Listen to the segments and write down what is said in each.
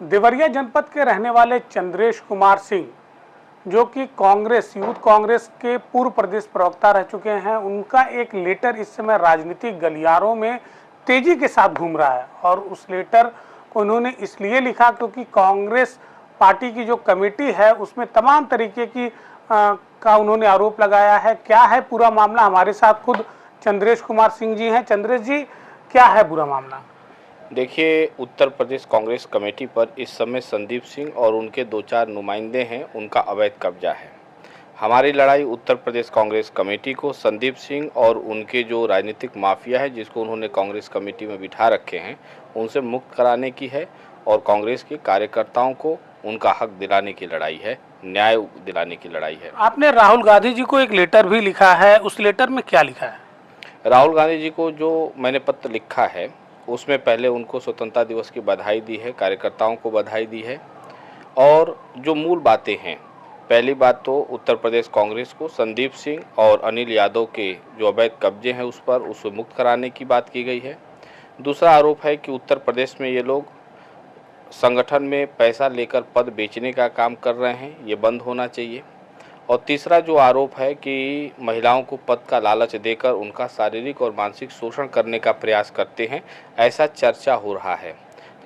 देवरिया जनपद के रहने वाले चंद्रेश कुमार सिंह, जो कि कांग्रेस यूथ कांग्रेस के पूर्व प्रदेश प्रवक्ता रह चुके हैं, उनका एक लेटर इस समय राजनीतिक गलियारों में तेजी के साथ घूम रहा है। और उस लेटर को उन्होंने इसलिए लिखा क्योंकि कांग्रेस पार्टी की जो कमेटी है उसमें तमाम तरीके की का उन्होंने आरोप लगाया है। क्या है पूरा मामला, हमारे साथ खुद चंद्रेश कुमार सिंह जी हैं। चंद्रेश जी, क्या है पूरा मामला? देखिए, उत्तर प्रदेश कांग्रेस कमेटी पर इस समय संदीप सिंह और उनके 2-4 नुमाइंदे हैं, उनका अवैध कब्जा है। हमारी लड़ाई उत्तर प्रदेश कांग्रेस कमेटी को संदीप सिंह और उनके जो राजनीतिक माफिया है जिसको उन्होंने कांग्रेस कमेटी में बिठा रखे हैं, उनसे मुक्त कराने की है और कांग्रेस के कार्यकर्ताओं को उनका हक दिलाने की लड़ाई है, न्याय दिलाने की लड़ाई है। आपने राहुल गांधी जी को एक लेटर भी लिखा है, उस लेटर में क्या लिखा है? राहुल गांधी जी को जो मैंने पत्र लिखा है उसमें पहले उनको स्वतंत्रता दिवस की बधाई दी है, कार्यकर्ताओं को बधाई दी है और जो मूल बातें हैं, पहली बात तो उत्तर प्रदेश कांग्रेस को संदीप सिंह और अनिल यादव के जो अवैध कब्जे हैं उस पर उसे मुक्त कराने की बात की गई है। दूसरा आरोप है कि उत्तर प्रदेश में ये लोग संगठन में पैसा लेकर पद बेचने का काम कर रहे हैं, ये बंद होना चाहिए। और तीसरा जो आरोप है कि महिलाओं को पद का लालच देकर उनका शारीरिक और मानसिक शोषण करने का प्रयास करते हैं, ऐसा चर्चा हो रहा है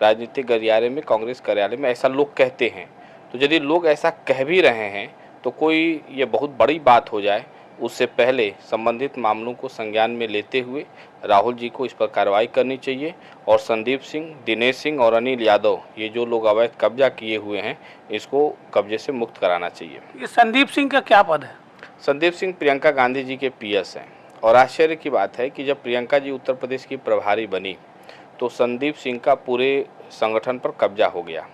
राजनीतिक गलियारे में, कांग्रेस कार्यालय में ऐसा लोग कहते हैं। तो यदि लोग ऐसा कह भी रहे हैं तो कोई ये बहुत बड़ी बात हो जाए, उससे पहले संबंधित मामलों को संज्ञान में लेते हुए राहुल जी को इस पर कार्रवाई करनी चाहिए और संदीप सिंह, दिनेश सिंह और अनिल यादव, ये जो लोग अवैध कब्जा किए हुए हैं, इसको कब्जे से मुक्त कराना चाहिए। ये संदीप सिंह का क्या पद है? संदीप सिंह प्रियंका गांधी जी के पीएस हैं और आश्चर्य की बात है कि जब प्रियंका जी उत्तर प्रदेश की प्रभारी बनी तो संदीप सिंह का पूरे संगठन पर कब्जा हो गया।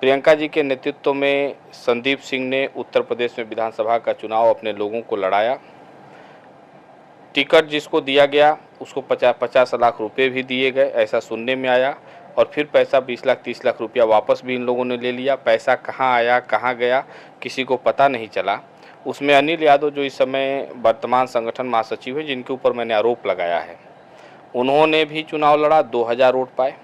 प्रियंका जी के नेतृत्व में संदीप सिंह ने उत्तर प्रदेश में विधानसभा का चुनाव अपने लोगों को लड़ाया। टिकट जिसको दिया गया उसको 50 लाख रुपए भी दिए गए, ऐसा सुनने में आया। और फिर पैसा 20 लाख 30 लाख रुपया वापस भी इन लोगों ने ले लिया। पैसा कहाँ आया कहाँ गया किसी को पता नहीं चला। उसमें अनिल यादव जो इस समय वर्तमान संगठन महासचिव है, जिनके ऊपर मैंने आरोप लगाया है, उन्होंने भी चुनाव लड़ा, 2000 वोट पाए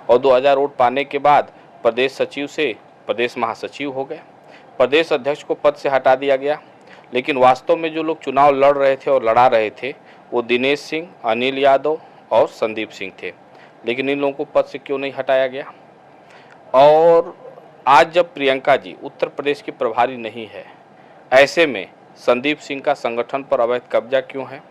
और 2000 वोट पाने के बाद प्रदेश सचिव से प्रदेश महासचिव हो गए। प्रदेश अध्यक्ष को पद से हटा दिया गया। लेकिन वास्तव में जो लोग चुनाव लड़ रहे थे और लड़ा रहे थे वो दिनेश सिंह, अनिल यादव और संदीप सिंह थे। लेकिन इन लोगों को पद से क्यों नहीं हटाया गया? और आज जब प्रियंका जी उत्तर प्रदेश की प्रभारी नहीं है, ऐसे में संदीप सिंह का संगठन पर अवैध कब्जा क्यों है?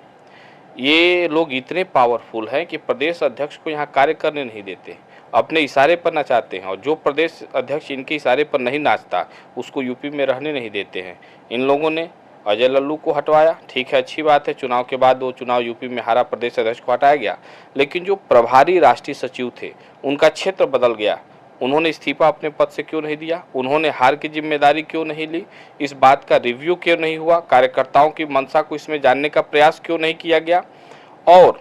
ये लोग इतने पावरफुल हैं कि प्रदेश अध्यक्ष को यहाँ कार्य करने नहीं देते, अपने इशारे पर नचाते हैं। और जो प्रदेश अध्यक्ष इनके इशारे पर नहीं नाचता उसको यूपी में रहने नहीं देते हैं। इन लोगों ने अजय लल्लू को हटवाया, ठीक है, अच्छी बात है, चुनाव के बाद वो चुनाव यूपी में हारा, प्रदेश अध्यक्ष को हटाया गया। लेकिन जो प्रभारी राष्ट्रीय सचिव थे उनका क्षेत्र बदल गया, उन्होंने इस्तीफा अपने पद से क्यों नहीं दिया? उन्होंने हार की जिम्मेदारी क्यों नहीं ली? इस बात का रिव्यू क्यों नहीं हुआ? कार्यकर्ताओं की मंशा को इसमें जानने का प्रयास क्यों नहीं किया गया? और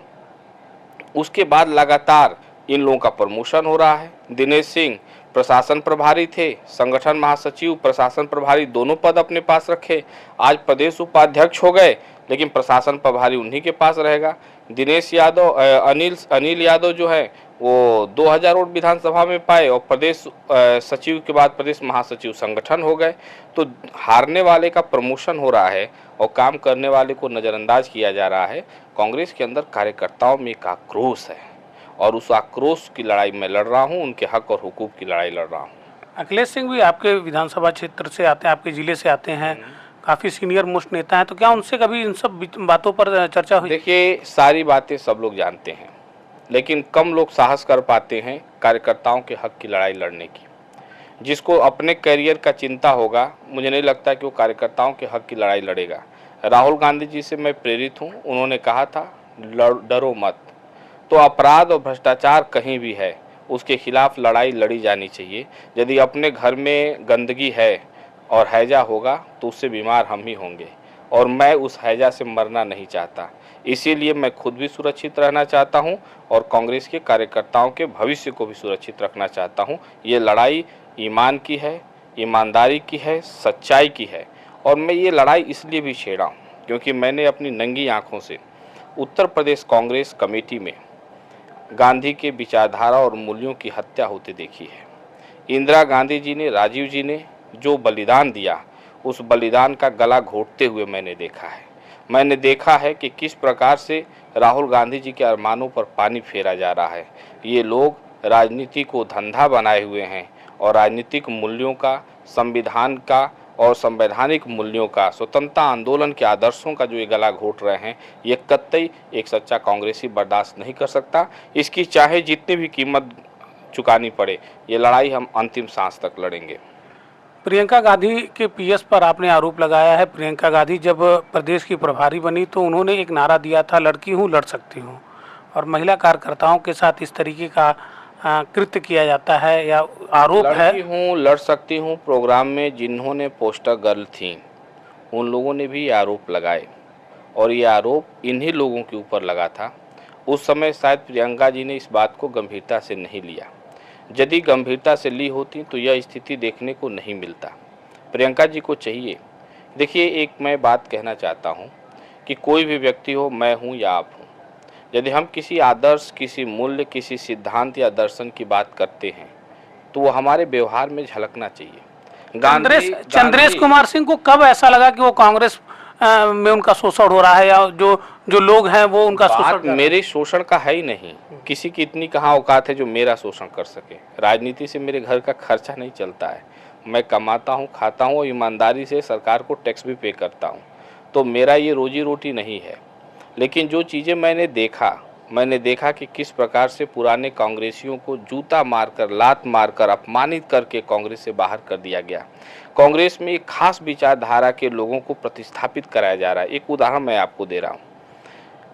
उसके बाद लगातार इन लोगों का प्रमोशन हो रहा है। दिनेश सिंह प्रशासन प्रभारी थे, संगठन महासचिव, प्रशासन प्रभारी, दोनों पद अपने पास रखे। आज प्रदेश उपाध्यक्ष हो गए, लेकिन प्रशासन प्रभारी उन्हीं के पास रहेगा। दिनेश यादव, अनिल यादव जो है वो 2000 वोट विधानसभा में पाए और प्रदेश सचिव के बाद प्रदेश महासचिव संगठन हो गए। तो हारने वाले का प्रमोशन हो रहा है और काम करने वाले को नज़रअंदाज किया जा रहा है। कांग्रेस के अंदर कार्यकर्ताओं में एक आक्रोश है और उस आक्रोश की लड़ाई मैं लड़ रहा हूं, उनके हक और हुकूक की लड़ाई लड़ रहा हूं। अखिलेश सिंह भी आपके विधानसभा क्षेत्र से आते हैं, आपके जिले से आते हैं, काफ़ी सीनियर मोस्ट नेता हैं, तो क्या उनसे कभी इन सब बातों पर चर्चा हुई? देखिए, सारी बातें सब लोग जानते हैं, लेकिन कम लोग साहस कर पाते हैं कार्यकर्ताओं के हक की लड़ाई लड़ने की। जिसको अपने करियर का चिंता होगा, मुझे नहीं लगता कि वो कार्यकर्ताओं के हक की लड़ाई लड़ेगा। राहुल गांधी जी से मैं प्रेरित हूँ, उन्होंने कहा था डरो मत। तो अपराध और भ्रष्टाचार कहीं भी है उसके खिलाफ लड़ाई लड़ी जानी चाहिए। यदि अपने घर में गंदगी है और हैजा होगा तो उससे बीमार हम ही होंगे, और मैं उस हैजा से मरना नहीं चाहता। इसीलिए मैं खुद भी सुरक्षित रहना चाहता हूं और कांग्रेस के कार्यकर्ताओं के भविष्य को भी सुरक्षित रखना चाहता हूं। ये लड़ाई ईमान की है, ईमानदारी की है, सच्चाई की है। और मैं ये लड़ाई इसलिए भी छेड़ा हूँ क्योंकि मैंने अपनी नंगी आँखों से उत्तर प्रदेश कांग्रेस कमेटी में गांधी के विचारधारा और मूल्यों की हत्या होते देखी है। इंदिरा गांधी जी ने, राजीव जी ने जो बलिदान दिया, उस बलिदान का गला घोटते हुए मैंने देखा है। मैंने देखा है कि किस प्रकार से राहुल गांधी जी के अरमानों पर पानी फेरा जा रहा है। ये लोग राजनीति को धंधा बनाए हुए हैं और राजनीतिक मूल्यों का, संविधान का और संवैधानिक मूल्यों का, स्वतंत्रता आंदोलन के आदर्शों का जो ये गला घोट रहे हैं, ये कतई एक सच्चा कांग्रेसी बर्दाश्त नहीं कर सकता। इसकी चाहे जितनी भी कीमत चुकानी पड़े, ये लड़ाई हम अंतिम सांस तक लड़ेंगे। प्रियंका गांधी के पीएस पर आपने आरोप लगाया है। प्रियंका गांधी जब प्रदेश की प्रभारी बनी तो उन्होंने एक नारा दिया था, लड़की हूँ लड़ सकती हूँ, और महिला कार्यकर्ताओं के साथ इस तरीके का कृत्य किया जाता है या आरोप है। लड़की हूँ लड़ सकती हूँ प्रोग्राम में जिन्होंने पोस्टर गर्ल थी, उन लोगों ने भी ये आरोप लगाए और ये आरोप इन्हीं लोगों के ऊपर लगा था। उस समय शायद प्रियंका जी ने इस बात को गंभीरता से नहीं लिया। यदि गंभीरता से ली होती तो यह स्थिति देखने को नहीं मिलता। प्रियंका जी को चाहिए, देखिए एक मैं बात कहना चाहता हूँ कि कोई भी व्यक्ति हो, मैं हूँ या आप हूँ, यदि हम किसी आदर्श, किसी मूल्य, किसी सिद्धांत या दर्शन की बात करते हैं तो वो हमारे व्यवहार में झलकना चाहिए। चंद्रेश कुमार सिंह को कब ऐसा लगा कि वो कांग्रेस में उनका शोषण हो रहा है या जो जो लोग हैं वो उनका शोषण? मेरे शोषण का है ही नहीं। किसी की इतनी कहाँ औकात है जो मेरा शोषण कर सके। राजनीति से मेरे घर का खर्चा नहीं चलता है। मैं कमाता हूँ, खाता हूँ और ईमानदारी से सरकार को टैक्स भी पे करता हूँ, तो मेरा ये रोजी रोटी नहीं है। लेकिन जो चीज़ें मैंने देखा कि किस प्रकार से पुराने कांग्रेसियों को जूता मारकर, लात मारकर, अपमानित करके कांग्रेस से बाहर कर दिया गया। कांग्रेस में एक खास विचारधारा के लोगों को प्रतिस्थापित कराया जा रहा है। एक उदाहरण मैं आपको दे रहा हूँ।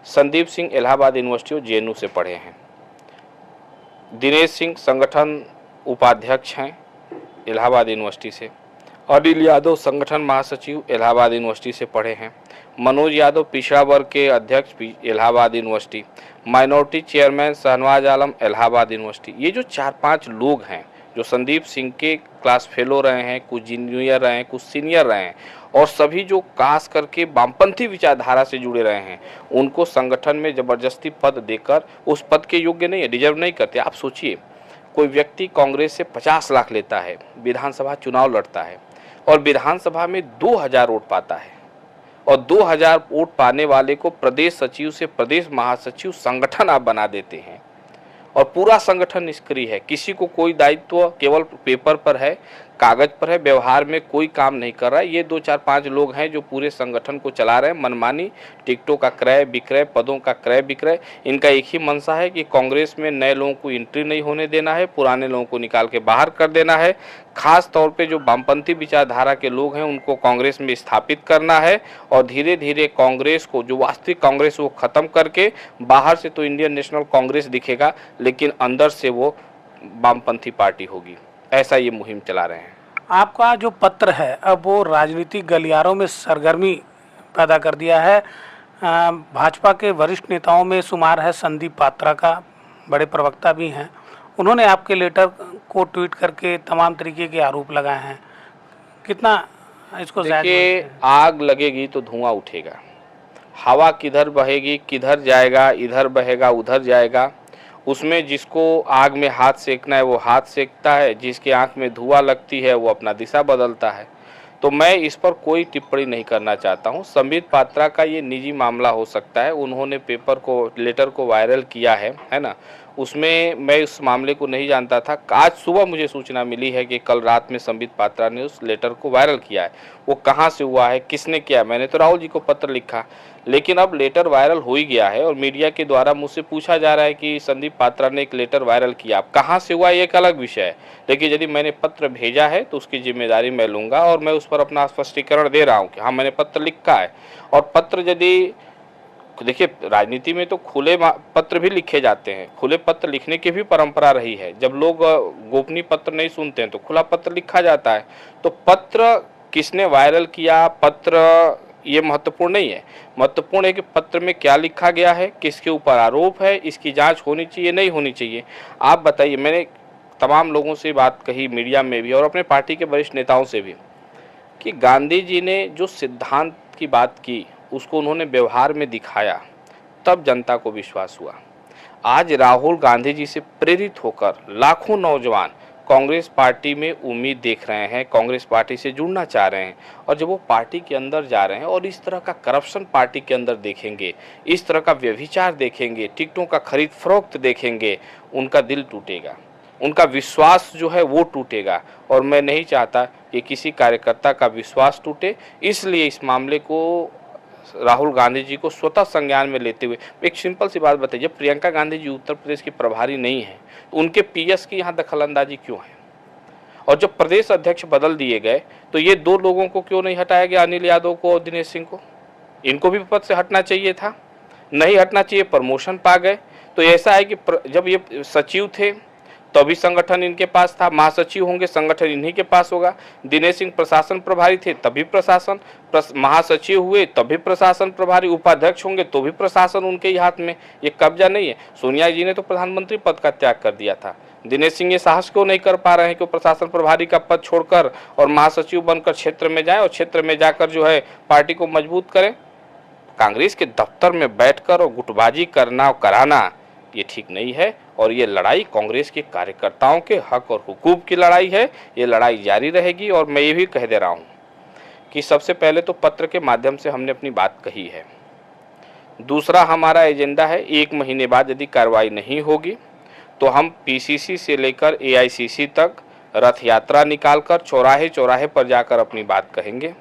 संदीप सिंह इलाहाबाद यूनिवर्सिटी और जेएनयू से पढ़े हैं। दिनेश सिंह संगठन उपाध्यक्ष हैं इलाहाबाद यूनिवर्सिटी से। अनिल यादव संगठन महासचिव इलाहाबाद यूनिवर्सिटी से पढ़े हैं। मनोज यादव पिछड़ा वर्ग के अध्यक्ष Allahabad university. Minority chairman Shahnawaz Alam Allahabad university. ये जो 4-5 लोग हैं जो संदीप सिंह के क्लास फेलो रहे हैं, कुछ जूनियर रहे हैं, कुछ सीनियर रहे हैं, और सभी जो खास करके वामपंथी विचारधारा से जुड़े रहे हैं, उनको संगठन में जबरदस्ती पद देकर उस पद के योग्य नहीं है, डिजर्व नहीं करते। आप सोचिए, कोई व्यक्ति कांग्रेस से 50 लाख लेता है, विधानसभा चुनाव लड़ता है और विधानसभा में 2000 वोट पाता है, और 2000 वोट पाने वाले को प्रदेश सचिव से प्रदेश महासचिव संगठन आप बना देते हैं, और पूरा संगठन निष्क्रिय है। किसी को कोई दायित्व केवल पेपर पर है, कागज पर है, व्यवहार में कोई काम नहीं कर रहा है। ये 2-4-5 लोग हैं जो पूरे संगठन को चला रहे हैं। मनमानी टिकटों का क्रय विक्रय, पदों का क्रय विक्रय। इनका एक ही मंशा है कि कांग्रेस में नए लोगों को एंट्री नहीं होने देना है, पुराने लोगों को निकाल के बाहर कर देना है। खास तौर पे जो वामपंथी विचारधारा के लोग हैं उनको कांग्रेस में स्थापित करना है, और धीरे धीरे कांग्रेस को, जो वास्तविक कांग्रेस, वो खत्म करके बाहर से तो इंडियन नेशनल कांग्रेस दिखेगा, लेकिन अंदर से वो वामपंथी पार्टी होगी। ऐसा ये मुहिम चला रहे हैं। आपका जो पत्र है अब वो राजनीतिक गलियारों में सरगर्मी पैदा कर दिया है। भाजपा के वरिष्ठ नेताओं में शुमार है संदीप पात्रा का, बड़े प्रवक्ता भी हैं। उन्होंने आपके लेटर को ट्वीट करके तमाम तरीके के आरोप लगाए हैं। कितना इसको देखिए, आग लगेगी तो धुआं उठेगा। हवा किधर बहेगी, किधर जाएगा, इधर बहेगा उधर जाएगा। उसमें जिसको आग में हाथ सेकना है वो हाथ सेकता है, जिसके आंख में धुआं लगती है वो अपना दिशा बदलता है। तो मैं इस पर कोई टिप्पणी नहीं करना चाहता हूं। संबित पात्रा का ये निजी मामला हो सकता है, उन्होंने पेपर को, लेटर को वायरल किया है ना। उसमें मैं उस मामले को नहीं जानता था। आज सुबह मुझे सूचना मिली है कि कल रात में संबित पात्रा ने उस लेटर को वायरल किया है। वो कहाँ से हुआ है, किसने किया? मैंने तो राहुल जी को पत्र लिखा, लेकिन अब लेटर वायरल हो ही गया है और मीडिया के द्वारा मुझसे पूछा जा रहा है कि संदीप पात्रा ने एक लेटर वायरल किया। अब कहाँ से हुआ ये एक अलग विषय है, लेकिन यदि मैंने पत्र भेजा है तो उसकी जिम्मेदारी मैं लूँगा, और मैं उस पर अपना स्पष्टीकरण दे रहा हूँ कि हाँ मैंने पत्र लिखा है। और पत्र यदि, देखिए राजनीति में तो खुले पत्र भी लिखे जाते हैं, खुले पत्र लिखने की भी परंपरा रही है। जब लोग गोपनीय पत्र नहीं सुनते हैं तो खुला पत्र लिखा जाता है। तो पत्र किसने वायरल किया, पत्र ये महत्वपूर्ण नहीं है। महत्वपूर्ण है कि पत्र में क्या लिखा गया है, किसके ऊपर आरोप है, इसकी जांच होनी चाहिए, नहीं होनी चाहिए। आप बताइए, मैंने तमाम लोगों से बात कही, मीडिया में भी और अपने पार्टी के वरिष्ठ नेताओं से भी, कि गांधी जी ने जो सिद्धांत की बात की उसको उन्होंने व्यवहार में दिखाया, तब जनता को विश्वास हुआ। आज राहुल गांधी जी से प्रेरित होकर लाखों नौजवान कांग्रेस पार्टी में उम्मीद देख रहे हैं, कांग्रेस पार्टी से जुड़ना चाह रहे हैं, और जब वो पार्टी के अंदर जा रहे हैं और इस तरह का करप्शन पार्टी के अंदर देखेंगे, इस तरह का व्यभिचार देखेंगे, टिकटों का खरीद फरोख्त देखेंगे, उनका दिल टूटेगा, उनका विश्वास जो है वो टूटेगा। और मैं नहीं चाहता कि किसी कार्यकर्ता का विश्वास टूटे, इसलिए इस मामले को राहुल गांधी जी को स्वतः संज्ञान में लेते हुए एक सिंपल सी बात बताइए, जब प्रियंका गांधी जी उत्तर प्रदेश की प्रभारी नहीं है तो उनके पीएस की यहाँ दखलंदाजी क्यों है? और जब प्रदेश अध्यक्ष बदल दिए गए तो ये दो लोगों को क्यों नहीं हटाया गया, अनिल यादव को और दिनेश सिंह को? इनको भी पद से हटना चाहिए था, नहीं हटना चाहिए, प्रमोशन पा गए। तो ऐसा है कि जब ये सचिव थे तभी संगठन इनके पास था, महासचिव होंगे संगठन इन्हीं के पास होगा। दिनेश सिंह प्रशासन प्रभारी थे तभी प्रशासन, महासचिव हुए तभी प्रशासन प्रभारी, उपाध्यक्ष होंगे तो भी प्रशासन उनके ही हाथ में, ये कब्जा नहीं है। सोनिया जी ने तो प्रधानमंत्री पद का त्याग कर दिया था, दिनेश सिंह ये साहस क्यों नहीं कर पा रहे हैं कि प्रशासन प्रभारी का पद छोड़कर और महासचिव बनकर क्षेत्र में जाएं और क्षेत्र में जाकर जो है पार्टी को मजबूत करें? कांग्रेस के दफ्तर में बैठकर और गुटबाजी करना और कराना ये ठीक नहीं है। और ये लड़ाई कांग्रेस के कार्यकर्ताओं के हक और हुकूक की लड़ाई है, ये लड़ाई जारी रहेगी। और मैं ये भी कह दे रहा हूँ कि सबसे पहले तो पत्र के माध्यम से हमने अपनी बात कही है। दूसरा हमारा एजेंडा है, 1 महीने बाद यदि कार्रवाई नहीं होगी तो हम पीसीसी से लेकर एआईसीसी तक रथ यात्रा निकालकर चौराहे चौराहे पर जाकर अपनी बात कहेंगे।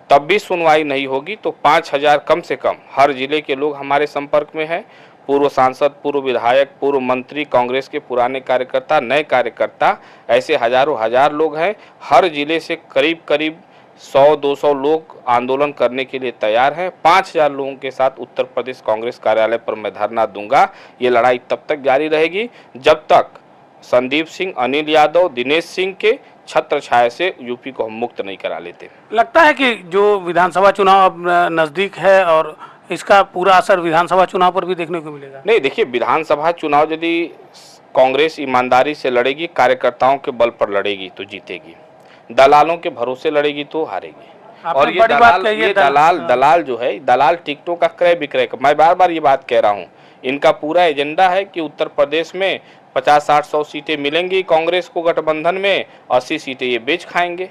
तब भी सुनवाई नहीं होगी तो 5000 कम से कम हर जिले के लोग हमारे संपर्क में हैं, पूर्व सांसद, पूर्व विधायक, पूर्व मंत्री, कांग्रेस के पुराने कार्यकर्ता, नए कार्यकर्ता, ऐसे हजारों हजार लोग हैं। हर जिले से करीब करीब 100-200 लोग आंदोलन करने के लिए तैयार हैं। 5000 लोगों के साथ उत्तर प्रदेश कांग्रेस कार्यालय पर मैं धरना दूंगा। ये लड़ाई तब तक जारी रहेगी जब तक संदीप सिंह, अनिल यादव, दिनेश सिंह के छत्र छाया से यूपी को हम मुक्त नहीं करा लेते। लगता है कि जो विधानसभा चुनाव अब नज़दीक है और इसका पूरा असर विधानसभा चुनाव पर भी देखने को मिलेगा? नहीं, देखिए, विधानसभा चुनाव यदि कांग्रेस ईमानदारी से लड़ेगी, कार्यकर्ताओं के बल पर लड़ेगी तो जीतेगी, दलालों के भरोसे लड़ेगी तो हारेगी। और ये दलाल जो है, दलाल टिकटों का क्रय विक्रय का, मैं बार बार ये बात कह रहा हूँ, इनका पूरा एजेंडा है कि उत्तर प्रदेश में 50-60-100 सीटें मिलेंगी कांग्रेस को गठबंधन में, 80 सीटें ये बेच खाएंगे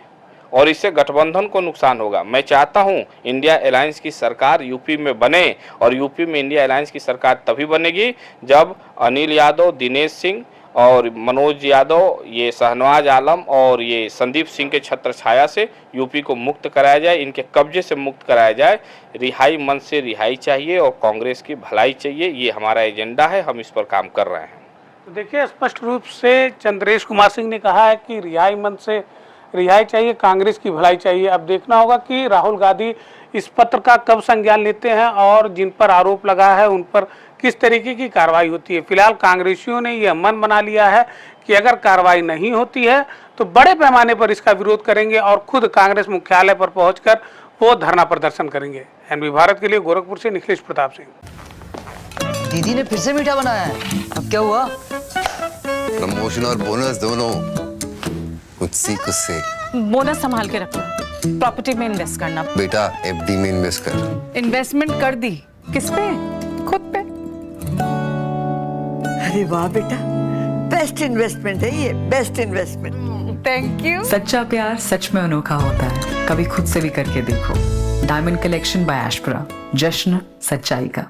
और इससे गठबंधन को नुकसान होगा। मैं चाहता हूं इंडिया अलायंस की सरकार यूपी में बने, और यूपी में इंडिया अलायंस की सरकार तभी बनेगी जब अनिल यादव, दिनेश सिंह और मनोज यादव, ये शहनवाज आलम और ये संदीप सिंह के छत्र छाया से यूपी को मुक्त कराया जाए, इनके कब्जे से मुक्त कराया जाए। रिहाई मन से रिहाई चाहिए और कांग्रेस की भलाई चाहिए, ये हमारा एजेंडा है, हम इस पर काम कर रहे हैं। तो देखिए, स्पष्ट रूप से चंद्रेश कुमार सिंह ने कहा है कि रिहाई मन से रिहाई चाहिए, कांग्रेस की भलाई चाहिए। अब देखना होगा कि राहुल गांधी इस पत्र का कब संज्ञान लेते हैं और जिन पर आरोप लगा है उन पर किस तरीके की कार्रवाई होती है। फिलहाल कांग्रेसियों ने यह मन बना लिया है कि अगर कार्रवाई नहीं होती है तो बड़े पैमाने पर इसका विरोध करेंगे और खुद कांग्रेस मुख्यालय पर पहुंचकर वो धरना प्रदर्शन करेंगे। एनबी भारत के लिए गोरखपुर से निखिलेश प्रताप सिंह। दीदी ने फिर से मीठा बनाया है, अब क्या हुआ? प्रमोशन और बोनस दोनों मुझसे कुछ से। बोनस संभाल के रखना, प्रॉपर्टी में इन्वेस्ट करना। बेटा एफडी में इन्वेस्ट कर। इन्वेस्टमेंट कर दी, किस पे? खुद पे। अरे वाह बेटा, बेस्ट इन्वेस्टमेंट है ये, बेस्ट इन्वेस्टमेंट। Thank you. सच्चा प्यार सच में अनोखा होता है, कभी खुद से भी करके देखो। डायमंड कलेक्शन बाय एशप्रा, जश्न सच्चाई का।